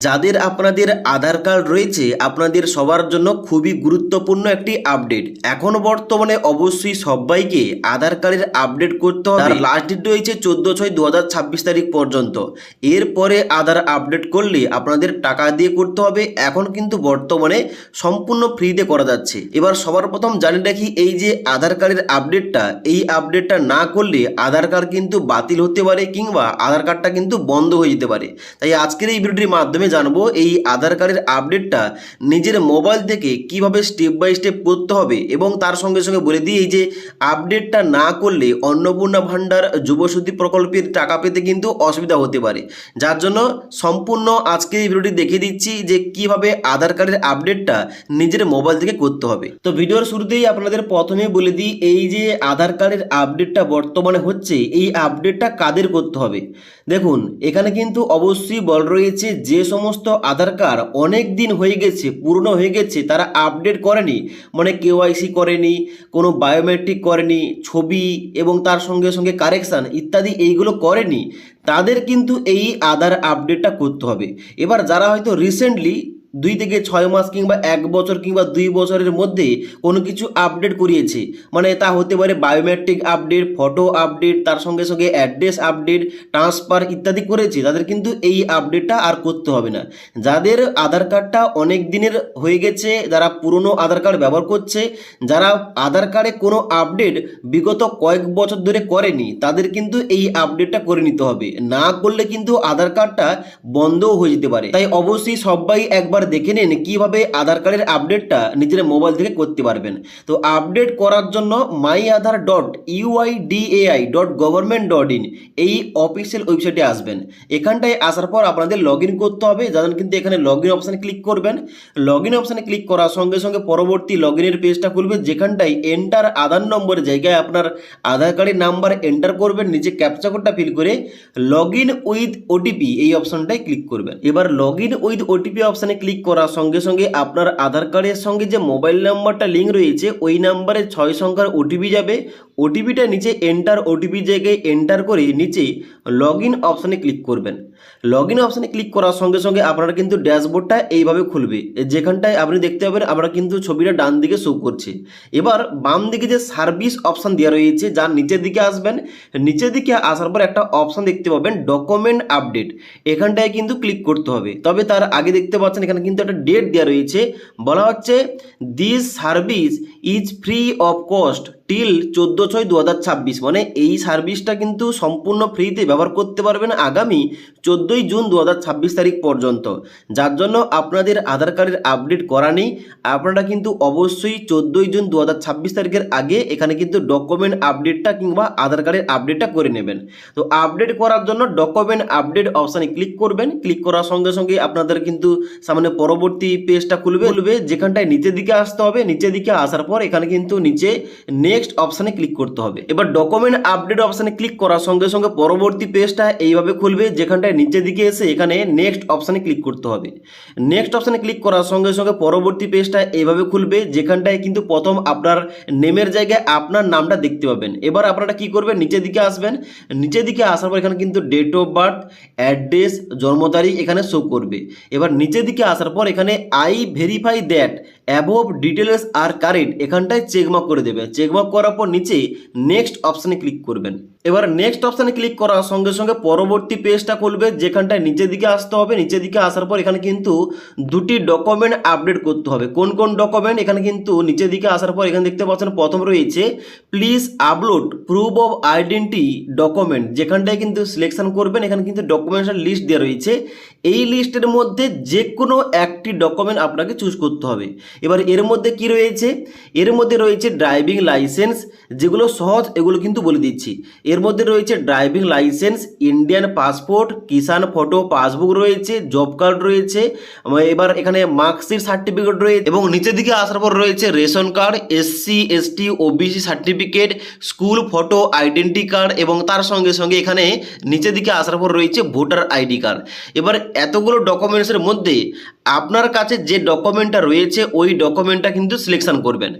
যাদের আপনাদের আধার কার্ড রয়েছে আপনাদের সবার জন্য খুবই গুরুত্বপূর্ণ একটি আপডেট। এখন বর্তমানে অবশ্যই সবাইকে আধার কার্ডের আপডেট করতে হবে। তার লাস্ট ডেট রয়েছে 14/6/2026 তারিখ পর্যন্ত। এরপরে আধার আপডেট করলে আপনাদের টাকা দিয়ে করতে হবে। এখন কিন্তু বর্তমানে সম্পূর্ণ ফ্রিতে করা যাচ্ছে। এবার সবার প্রথম জানিয়ে রাখি, এই যে আধার কার্ডের আপডেটটা, এই আপডেটটা না করলে আধার কার্ড কিন্তু বাতিল হতে পারে কিংবা আধার কার্ডটা কিন্তু বন্ধ হয়ে যেতে পারে। তাই আজকের এই ভিডিওটির মাধ্যমে জানবো এই আধার কার্ডের আপডেটটা নিজের মোবাইল থেকে কিভাবে স্টেপ বাই স্টেপ করতে হবে, এবং তার সঙ্গে সঙ্গে বলে দিই এই যে আপডেটটা না করলে অন্নপূর্ণা ভান্ডার যুবশ্রুতি প্রকল্পের টাকা পেতে কিন্তু অসুবিধা হতে পারে। যার জন্য সম্পূর্ণ আজকে এই ভিডিওটি দেখিয়ে দিচ্ছি যে কিভাবে আধার কার্ডের আপডেটটা নিজের মোবাইল থেকে করতে হবে। তো ভিডিওর শুরুতেই আপনাদের প্রথমে বলে দিই, এই যে আধার কার্ডের আপডেটটা বর্তমানে হচ্ছে, এই আপডেটটা কাদের করতে হবে। দেখুন, এখানে কিন্তু অবশ্যই বল রয়েছে যে সমস্ত আধার কার্ড অনেক দিন হয়ে গেছে, পুরনো হয়ে গেছে, তারা আপডেট করেনি, মানে কেওয়াইসি করেনি, কোনো বায়োমেট্রিক করেনি, ছবি এবং তার সঙ্গে সঙ্গে কারেকশান ইত্যাদি এইগুলো করেনি, তাদের কিন্তু এই আধার আপডেটটা করতে হবে। এবার যারা হয়তো রিসেন্টলি 2 থেকে 6 মাস কিংবা 1 বছর কিংবা 2 বছরের মধ্যে কোনো কিছু আপডেট করিয়েছে, মানে তা হতে পারে বায়োমেট্রিক আপডেট, ফটো আপডেট, তার সঙ্গে সঙ্গে অ্যাড্রেস আপডেট, ট্রান্সফার ইত্যাদি করেছে, তাদের কিন্তু এই আপডেটটা আর করতে হবে না। যাদের আধার কার্ডটা অনেক দিনের হয়ে গেছে, যারা পুরনো আধার কার্ড ব্যবহার করছে, যারা আধার কার্ডে কোনো আপডেট বিগত কয়েক বছর ধরে করেনি, তাদের কিন্তু এই আপডেটটা করে নিতে হবে। না করলে কিন্তু আধার কার্ডটা বন্ধও হয়ে যেতে পারে। তাই অবশ্যই সবাই একবার দেখে নিন কিভাবে আধার কার্ডের আপডেটটা নিজের মোবাইল থেকে করতে পারবেন। তো আপডেট করার জন্য myAadhar.uidai.government.in এই অফিসিয়াল ওয়েবসাইটে আসবেন। এখানটায় আসার পর আপনাদের লগ ইন করতে হবে। যাদের কিন্তু এখানে লগ ইন অপশানে ক্লিক করবেন। লগ ইন অপশানে ক্লিক করার সঙ্গে সঙ্গে পরবর্তী লগ ইনের পেজটা খুলবে, যেখানটায় এন্টার আধার নম্বরের জায়গায় আপনার আধার কার্ডের নাম্বার এন্টার করবেন, নিচে ক্যাপচা কোডটা ফিল করে লগ ইন উইথ ওটিপি এই অপশনটায় ক্লিক করবেন। এবার লগ ইন উইথ ওটিপি অপশানে ক্লিক করার সঙ্গে সঙ্গে আপনার আধার কার্ডের সঙ্গে যে মোবাইল নাম্বারটা লিঙ্ক রয়েছে ওই নাম্বারে 6 সংখ্যার ওটিপি যাবে। ওটিপিটা নিচে এন্টার ওটিপি জায়গায় এন্টার করে নিচে লগ ইন অপশানে ক্লিক করবেন। লগ ইন অপশানে ক্লিক করার সঙ্গে সঙ্গে আপনার কিন্তু ড্যাশবোর্ডটা এইভাবে খুলবে, যেখানটায় আপনি দেখতে পাবেন আমরা কিন্তু ছবিটা ডান দিকে শো করছে। এবার বাম দিকে যে সার্ভিস অপশান দেওয়া রয়েছে, যার নিচের দিকে আসবেন, নিচের দিকে আসার পর একটা অপশান দেখতে পাবেন ডকুমেন্ট আপডেট, এখানটায় কিন্তু ক্লিক করতে হবে। তবে তার আগে দেখতে পাচ্ছেন এখানে কিন্তু একটা ডেট দেওয়া রয়েছে, বলা হচ্ছে this service is free of cost till 14/6/2026, মানে এই সার্ভিসটা কিন্তু সম্পূর্ণ ফ্রিতে ব্যবহার করতে পারবেন আগামী 14 জুন 2026 তারিখ পর্যন্ত। যার জন্য আপনাদের আধার কার্ডের আপডেট করা নেই, আপনারা কিন্তু অবশ্যই 14 জুন 2026 তারিখের আগে এখানে কিন্তু ডকুমেন্ট আপডেটটা কিংবা আধার কার্ডের আপডেটটা করে নেবেন। তো আপডেট করার জন্য ডকুমেন্ট আপডেট অপশানে ক্লিক করবেন। ক্লিক করার সঙ্গে সঙ্গে আপনাদের কিন্তু সামনে পরবর্তী পেজটা খুলবে, যেখানটায় নিচের দিকে আসতে হবে। নিচের দিকে আসার পর এখানে কিন্তু নিচে নেক্সট অপশানে ক্লিক করতে হবে। এবার ডকুমেন্ট আপডেট অপশানে ক্লিক করার সঙ্গে সঙ্গে পরবর্তী পেজটা এইভাবে খুলবে, যেখানটায় নিচের দিকে এসে এখানে নেক্সট অপশানে ক্লিক করতে হবে। নেক্সট অপশানে ক্লিক করার সঙ্গে সঙ্গে পরবর্তী পেজটা এইভাবে খুলবে, যেখানটায় কিন্তু প্রথম আপনার নেমের জায়গায় আপনার নামটা দেখতে পাবেন। এবার আপনারা কি করবেন, নিচের দিকে আসবেন। নিচের দিকে আসার পর এখানে কিন্তু ডেট অফ বার্থ, অ্যাড্রেস, জন্ম তারিখ এখানে শো করবে। এবার নিচের দিকে আসার পর এখানে I verify that above details are correct, এখানটায় চেকমার্ক করে দেবে। চেকমার্ক করার পর নিচে নেক্সট অপশানে ক্লিক করবেন। এবার নেক্সট অপশানে ক্লিক করার সঙ্গে সঙ্গে পরবর্তী পেজটা খুলবে, যেখানটায় নিচের দিকে আসতে হবে। নিচের দিকে আসার পর এখানে কিন্তু দুটি ডকুমেন্ট আপডেট করতে হবে। কোন কোন ডকুমেন্ট, এখানে কিন্তু নিচের দিকে আসার পর এখানে দেখতে পাচ্ছেন প্রথম রয়েছে please upload proof of identity document, যেখানটায় কিন্তু সিলেকশন করবেন। এখানে কিন্তু ডকুমেন্টের লিস্ট দেওয়া রয়েছে, এই লিস্টের মধ্যে যে কোনো একটি ডকুমেন্ট আপনাকে চুজ করতে হবে। এবার এর মধ্যে কি রয়েছে, এর মধ্যে রয়েছে ড্রাইভিং লাইসেন্স, যেগুলো সহজ এগুলো কিন্তু বলে দিচ্ছি। এর মধ্যে রয়েছে ড্রাইভিং লাইসেন্স, ইন্ডিয়ান পাসপোর্ট, কিষাণ ফটো পাসবুক রয়েছে, জব কার্ড রয়েছে, এবার এখানে মার্কশিট সার্টিফিকেট রয়েছে, এবং নিচের দিকে আসার পর রয়েছে ration card, SC ST OBC certificate, school photo, identity card, এবং তার সঙ্গে সঙ্গে এখানে নিচের দিকে আসার পর রয়েছে ভোটার ID কার্ড। এবার এতগুলো ডকুমেন্টসের মধ্যে আপনার কাছে যে ডকুমেন্টটা রয়েছে ওই ডকুমেন্টটা কিন্তু সিলেকশন করবেন।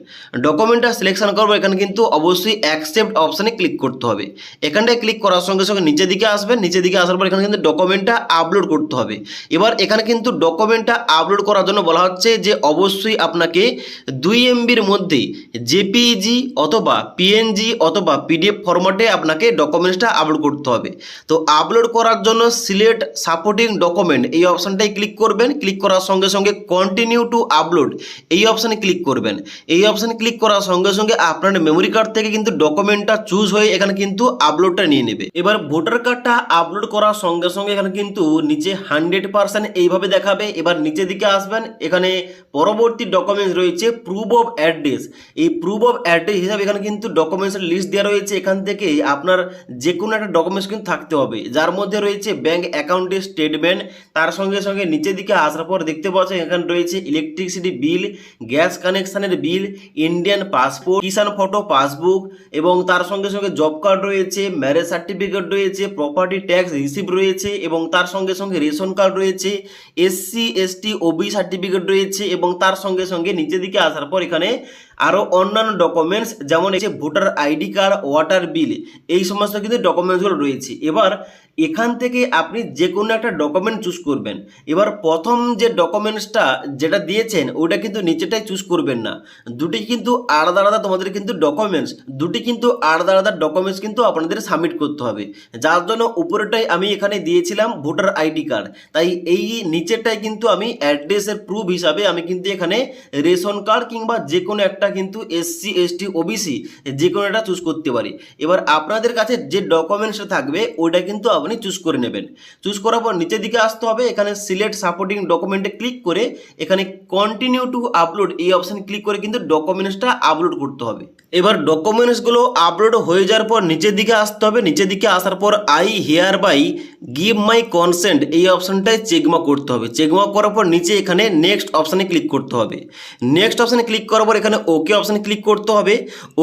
ডকুমেন্টটা সিলেকশন করবো, এখানে কিন্তু অবশ্যই অ্যাকসেপ্ট অপশানে ক্লিক করতে হবে। এখানটায় ক্লিক করার সঙ্গে সঙ্গে নিচের দিকে আসবেন, নিচের দিকে আসার পর এখানে কিন্তু ডকুমেন্টটা আপলোড করতে হবে। এবার এখানে কিন্তু ডকুমেন্টটা আপলোড করার জন্য বলা হচ্ছে যে অবশ্যই আপনাকে 2 MBর মধ্যে জেপিইজি অথবা পিএনজি অথবা পিডিএফ ফরম্যাটে আপনাকে ডকুমেন্টসটা আপলোড করতে হবে। তো আপলোড করার জন্য সিলেক্ট সাপোর্টিং ডকুমেন্ট এই অপশানটাই ক্লিক করবেন। ক্লিক করার সঙ্গে সঙ্গে কন্টিনিউ টু আপলোড এই অপশানে ক্লিক করবেন। এই অপশানে ক্লিক করার সঙ্গে সঙ্গে আপনার মেমোরি কার্ড থেকে কিন্তু ডকুমেন্টটা চুজ হয়ে এখানে কিন্তু আপলোডটা নিয়ে নেবে। এবার ভোটার কার্ডটা আপলোড করার সঙ্গে সঙ্গে এখানে কিন্তু নিচে 100% এইভাবে দেখাবে। এবার নিচের দিকে আসবেন, এখানে পরবর্তী ডকুমেন্টস রয়েছে প্রুফ অফ অ্যাড্রেস। এই প্রুফ অফ অ্যাড্রেস হিসাবে এখানে কিন্তু ডকুমেন্টসের লিস্ট দেওয়া রয়েছে। এখান থেকে আপনার যে কোনো একটা ডকুমেন্টস কিন্তু থাকতে হবে, যার মধ্যে রয়েছে ব্যাংক অ্যাকাউন্টের স্টেটমেন্ট। তার সঙ্গে সঙ্গে নিচের দিকে আসার পর দেখতে পাচ্ছেন এখানে রয়েছে ইলেকট্রিসিটি বিল, গ্যাস কানেকশানের বিল, ইন্ডিয়ান পাসপোর্ট, কিষাণ ফটো পাসবুক এবং তার সঙ্গে সঙ্গে জব কার্ড রয়েছে, ম্যারেজ সার্টিফিকেট রয়েছে, প্রপার্টি ট্যাক্স রিসিপ্ট রয়েছে এবং তার সঙ্গে সঙ্গে রেশন কার্ড রয়েছে, SC ST OB সার্টিফিকেট রয়েছে এবং তার সঙ্গে সঙ্গে নিচের দিকে আসার পর এখানে আরও অন্যান্য ডকুমেন্টস যেমন হচ্ছে ভোটার আইডি কার্ড, ওয়াটার বিল, এই সমস্ত কিন্তু ডকুমেন্টসগুলো রয়েছে। এবার এখান থেকে আপনি যে কোনো একটা ডকুমেন্ট চুজ করবেন। এবার প্রথম যে ডকুমেন্টসটা যেটা দিয়েছেন ওটা কিন্তু নিচেটাই চুজ করবেন না, দুটি কিন্তু আলাদা আলাদা তোমাদের কিন্তু ডকুমেন্টস, দুটি কিন্তু আলাদা আলাদা ডকুমেন্টস কিন্তু আপনাদের সাবমিট করতে হবে। যার জন্য উপরেটাই আমি এখানে দিয়েছিলাম ভোটার আইডি কার্ড, তাই এই নিচেরটাই কিন্তু আমি অ্যাড্রেসের প্রুফ হিসাবে আমি কিন্তু এখানে রেশন কার্ড কিংবা যে কোনো একটা কিন্তু SC ST OBC যে কোনো একটা চুজ করতে পারি। এবার আপনাদের কাছে যে ডকুমেন্টসটা থাকবে ওইটা কিন্তু আপনি চুজ করে নেবেন। চুজ করার পর নিচের দিকে আসতে হবে, এখানে সিলেক্ট সাপোর্টিং ডকুমেন্টে ক্লিক করে এখানে কন্টিনিউ টু আপলোড এই অপশানে ক্লিক করে কিন্তু ডকুমেন্টসটা আপলোড করতে হবে। এবার ডকুমেন্টসগুলো আপলোড হয়ে যাওয়ার পর নিচের দিকে আসতে হবে। নিচের দিকে আসার পর I hereby give my consent এই অপশানটায় চেকমার্ক করতে হবে। চেকমার্ক করার পর নিচে এখানে নেক্সট অপশানে ক্লিক করতে হবে। নেক্সট অপশানে ক্লিক করার পর এখানে ওকে অপশানে ক্লিক করতে হবে।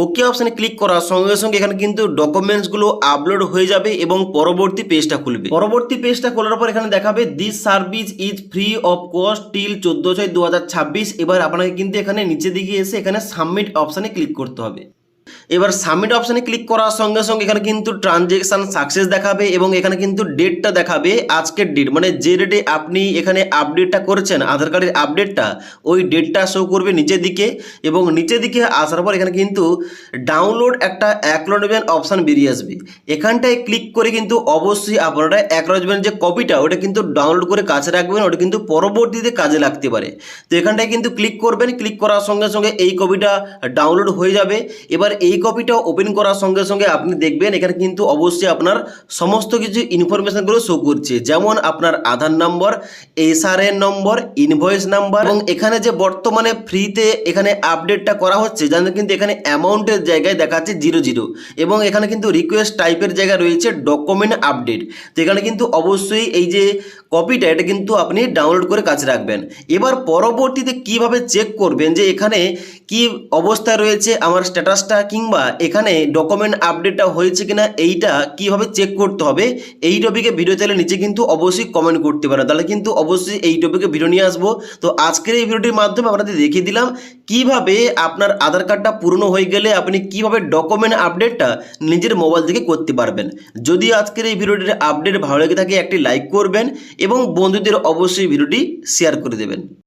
ওকে অপশানে ক্লিক করার সঙ্গে সঙ্গে এখানে কিন্তু ডকুমেন্টসগুলো আপলোড হয়ে যাবে এবং পরবর্তী পেজটা খুলবে। পরবর্তী পেজটা খোলার পর এখানে দেখাবে this service is free of cost till 14/6/2026। এবার আপনাকে কিন্তু এখানে নিচের দিকে এসে এখানে সাবমিট অপশানে ক্লিক করতে হবে। এবার সাবমিট অপশানে ক্লিক করার সঙ্গে সঙ্গে এখানে কিন্তু ট্রানজেকশান সাকসেস দেখাবে এবং এখানে কিন্তু ডেটটা দেখাবে, আজকের ডেট মানে যে ডেটে আপনি এখানে আপডেটটা করেছেন আধার কার্ডের আপডেটটা, ওই ডেটটা শো করবে নিচের দিকে। এবং নিচের দিকে আসার পর এখানে কিন্তু ডাউনলোড একটা অ্যাকনোলেজমেন্ট অপশান বেরিয়ে আসবে। এখানটায় ক্লিক করে কিন্তু অবশ্যই আপনারা অ্যাকনোলেজমেন্ট যে কপিটা ওটা কিন্তু ডাউনলোড করে কাছে রাখবেন, ওটা কিন্তু পরবর্তীতে কাজে লাগতে পারে। তো এখানটায় কিন্তু ক্লিক করবেন, ক্লিক করার সঙ্গে সঙ্গে এই কপিটা ডাউনলোড হয়ে যাবে। এবার এই কপিটা ওপেন করার সঙ্গে সঙ্গে আপনি দেখবেন এখানে কিন্তু অবশ্যই আপনার সমস্ত কিছু ইনফরমেশনগুলো শো করছে, যেমন আপনার আধার নম্বর, SRN নম্বর, ইনভয়েস নাম্বার এবং এখানে যে বর্তমানে ফ্রিতে এখানে আপডেটটা করা হচ্ছে জানেন কিন্তু এখানে অ্যামাউন্টের জায়গায় দেখাচ্ছে 00 এবং এখানে কিন্তু রিকোয়েস্ট টাইপের জায়গায় রয়েছে ডকুমেন্ট আপডেট। তো এখানে কিন্তু অবশ্যই এই যে কপিটা এটা কিন্তু আপনি ডাউনলোড করে কাছে রাখবেন। এবার পরবর্তীতে কিভাবে চেক করবেন যে এখানে কি অবস্থায় রয়েছে আমার স্ট্যাটাসটা কিংবা এখানে ডকুমেন্ট আপডেটটা হয়েছে কিনা এইটা কিভাবে চেক করতে হবে, এই টপিকে ভিডিও চাইলে নিচে কিন্তু অবশ্যই কমেন্ট করতে পারেন, তাহলে কিন্তু অবশ্যই এই টপিকে ভিডিও নিয়ে আসবো। তো আজকের এই ভিডিওটির মাধ্যমে আপনাদের দেখিয়ে দিলাম কিভাবে আপনার আধার কার্ডটা পুরনো হয়ে গেলে আপনি কিভাবে ডকুমেন্ট আপডেটটা নিজের মোবাইল থেকে করতে পারবেন। যদি আজকের এই ভিডিওটির আপডেট ভালো লেগে থাকে একটি লাইক করবেন এবং বন্ধুদের অবশ্যই ভিডিওটি শেয়ার করে দেবেন।